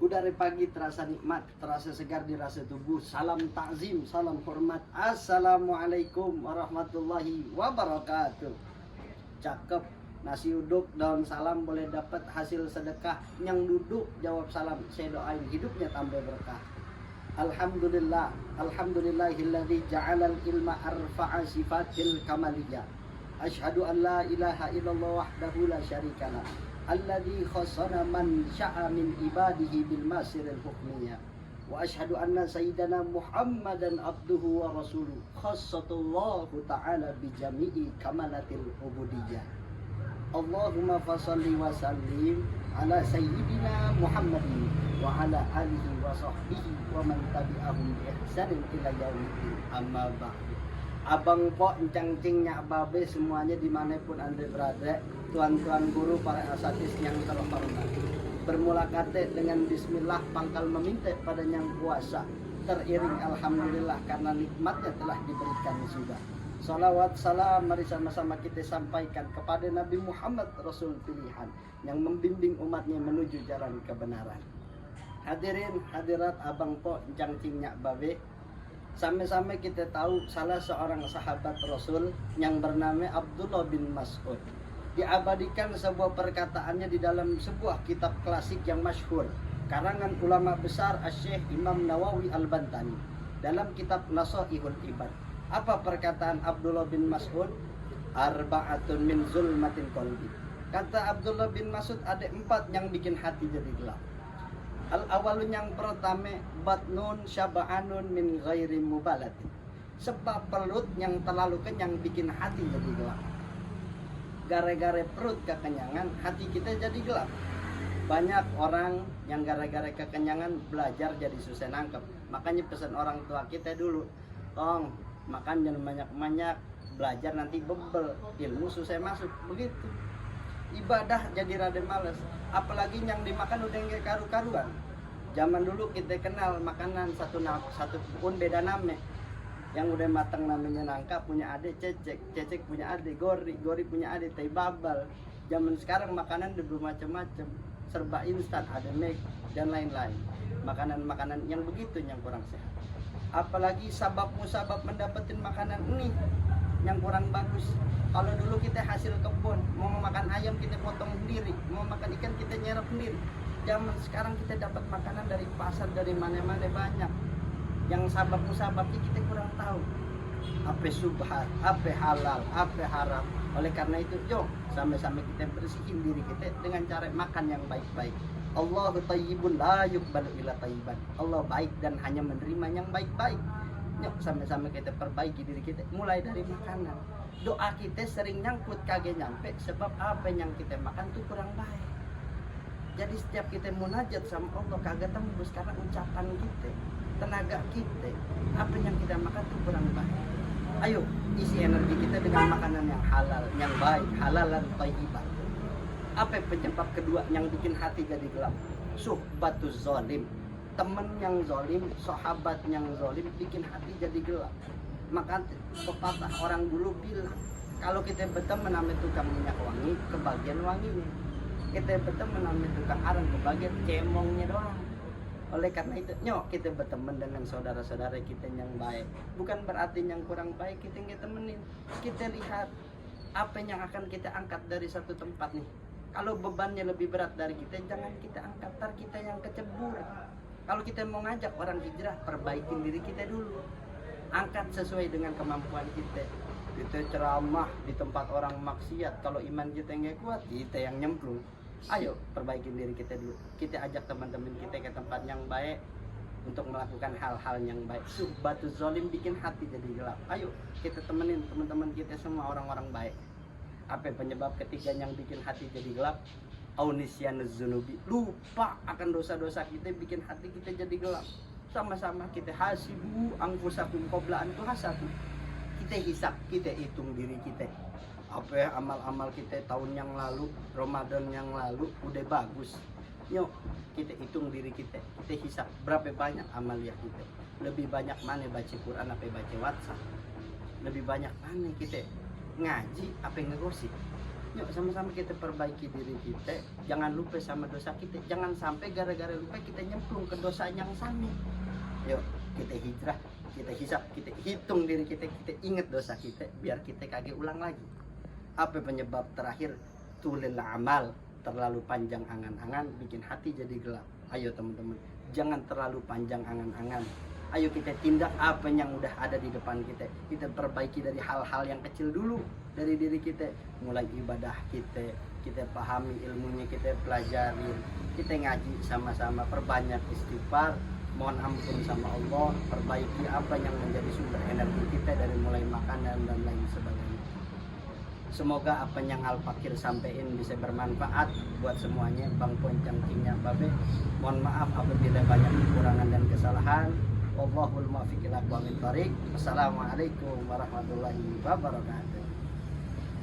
Udara pagi terasa nikmat, terasa segar di rasa tubuh. Salam takzim, salam hormat. Assalamualaikum warahmatullahi wabarakatuh. Cakep. Nasi uduk, daun salam boleh dapat hasil sedekah. Yang duduk jawab salam, saya doain hidupnya tambah berkah. Alhamdulillah, alhamdulillahilladzi ja'alal ilma arfa'a sifatil kamaliyah. Asyhadu an la ilaha illallah wahdahu la syarikalah. Alladzi khassana man sya'a min ibadihi bil masiril hukmiyah. Wa asyhadu anna sayyidana Muhammadan abduhu wa rasuluh. Khassatullahu ta'ala bi jami'i kamalatil ubudiyah. Allahumma fasholli wa sallim ala sayyidina Muhammadin wa ala alihi wa sahbihi wa man tabi'ahum bi ihsanin ila yaumiddin. Amma ba'du. Abang pok, encang cingnya babe semuanya dimanapun anda berada, tuan-tuan guru, para asatis yang terhormat. Bermula kate dengan bismillah, pangkal meminta pada yang kuasa, teriring alhamdulillah karena nikmatnya telah diberikan sudah. Salawat salam mari sama-sama kita sampaikan kepada Nabi Muhammad Rasul pilihan yang membimbing umatnya menuju jalan kebenaran. Hadirin hadirat abang pok, encang cingnya babe, sampai-sampai kita tahu salah seorang sahabat Rasul yang bernama Abdullah bin Mas'ud. Diabadikan sebuah perkataannya di dalam sebuah kitab klasik yang masyhur, karangan ulama besar Asy-Syaikh Imam Nawawi Al-Bantani dalam kitab Nasaihul Ibad. Apa perkataan Abdullah bin Mas'ud? Arba'atun min zulmatil qalbi. Kata Abdullah bin Mas'ud, ada 4 yang bikin hati jadi gelap. Al-awalun yang pertama, batnun syaba'anun min ghairi mubalat. Sebab perut yang terlalu kenyang bikin hati jadi gelap. Gara-gara perut kekenyangan, hati kita jadi gelap. Banyak orang yang gara-gara kekenyangan belajar jadi susah nangkep. Makanya pesan orang tua kita dulu, tong makan jangan banyak-banyak, belajar nanti bebel, ilmu susah masuk. Begitu. Ibadah jadi rada males, apalagi yang dimakan udah nggak karu-karuan. Zaman dulu kita kenal makanan satu pun beda nama. Yang udah matang namanya nangka, punya adik cecek, cecek punya adik gori, gori punya adik teh babal. Zaman sekarang makanan udah bermacam-macam, serba instan, ada make dan lain-lain. Makanan-makanan yang begitu yang kurang sehat. Apalagi sabab musabab mendapatkan makanan ini yang kurang bagus. Kalau dulu kita hasil kebun, mau makan ayam kita potong sendiri, mau makan ikan kita nyerap sendiri. Zaman sekarang kita dapat makanan dari pasar, dari mana-mana banyak. Yang sabab musababnya kita kurang tahu. Apa subhat, apa halal, apa haram. Oleh karena itu, yuk sama-sama kita bersihin diri kita dengan cara makan yang baik-baik. Allahu thayyibun la yuqbalu illa thayyiban. Allah baik dan hanya menerima yang baik-baik. Yuk sama-sama kita perbaiki diri kita mulai dari makanan. Doa kita sering nyangkut kagak nyampe sebab apa yang kita makan tuh kurang baik. Jadi setiap kita munajat sama Allah kagak tembus karena ucapan kita, tenaga kita, apa yang kita makan tuh kurang baik. Ayo isi energi kita dengan makanan yang halal, yang baik, halalan thayyiban. Apa penyebab kedua yang bikin hati jadi gelap? Suhbatuz zalim. Teman yang zalim, sahabat yang zalim bikin hati jadi gelap. Maka pepatah orang dulu bilang, kalau kita berteman sama tukang minyak wangi, kebagian wanginya. Kita berteman sama tukang arang, kebagian cemongnya doang. Oleh karena itu, nyok kita berteman dengan saudara-saudara kita yang baik. Bukan berarti yang kurang baik kita nggak temenin. Kita lihat apa yang akan kita angkat dari satu tempat nih. Kalau bebannya lebih berat dari kita, jangan kita angkat, ntar kita yang kecebur. Kalau kita mau ngajak orang hijrah, perbaikin diri kita dulu. Angkat sesuai dengan kemampuan kita. Kita ceramah di tempat orang maksiat, kalau iman kita nggak kuat, kita yang nyemplung. Ayo perbaikin diri kita dulu. Kita ajak teman-teman kita ke tempat yang baik untuk melakukan hal-hal yang baik. Suhbatuz zalim bikin hati jadi gelap. Ayo kita temenin teman-teman kita semua orang-orang baik. Apa penyebab ketiga yang bikin hati jadi gelap? Aunisyanuz zunubi, lupa akan dosa-dosa kita bikin hati kita jadi gelap. Sama-sama kita hasibu anfusakum qabla an tuhasabu. Kita hisap, kita hitung diri kita. Apa amal-amal kita tahun yang lalu, Ramadan yang lalu udah bagus. Yuk kita hitung diri kita hisap berapa banyak amaliyah kita. Lebih banyak mana baca Quran apa baca WhatsApp. Lebih banyak mana kita ngaji apa ngegosip. Yuk sama-sama kita perbaiki diri kita. Jangan lupa sama dosa kita. Jangan sampai gara-gara lupa kita nyemplung ke dosa yang sama. Yuk kita hijrah, kita hisap, kita hitung diri kita ingat dosa kita biar kita kagak ulang lagi. Apa penyebab terakhir? Tulil amal, terlalu panjang angan-angan bikin hati jadi gelap. Ayo teman-teman, jangan terlalu panjang angan-angan. Ayo kita tindak apa yang udah ada di depan kita. Kita perbaiki dari hal-hal yang kecil dulu dari diri kita. Mulai ibadah kita pahami ilmunya, kita pelajarin, kita ngaji sama-sama, perbanyak istighfar, mohon ampun sama Allah, perbaiki apa yang menjadi sumber energi kita dari mulai makanan dan lain sebagainya. Semoga apa yang Al-Fakir sampaikan bisa bermanfaat buat semuanya. Bang Poncang Kingnya Babe, mohon maaf apabila banyak kekurangan dan kesalahan. Wallahul muwaffiq ila aqwamit thoriq. Wassalamualaikum warahmatullahi wabarakatuh.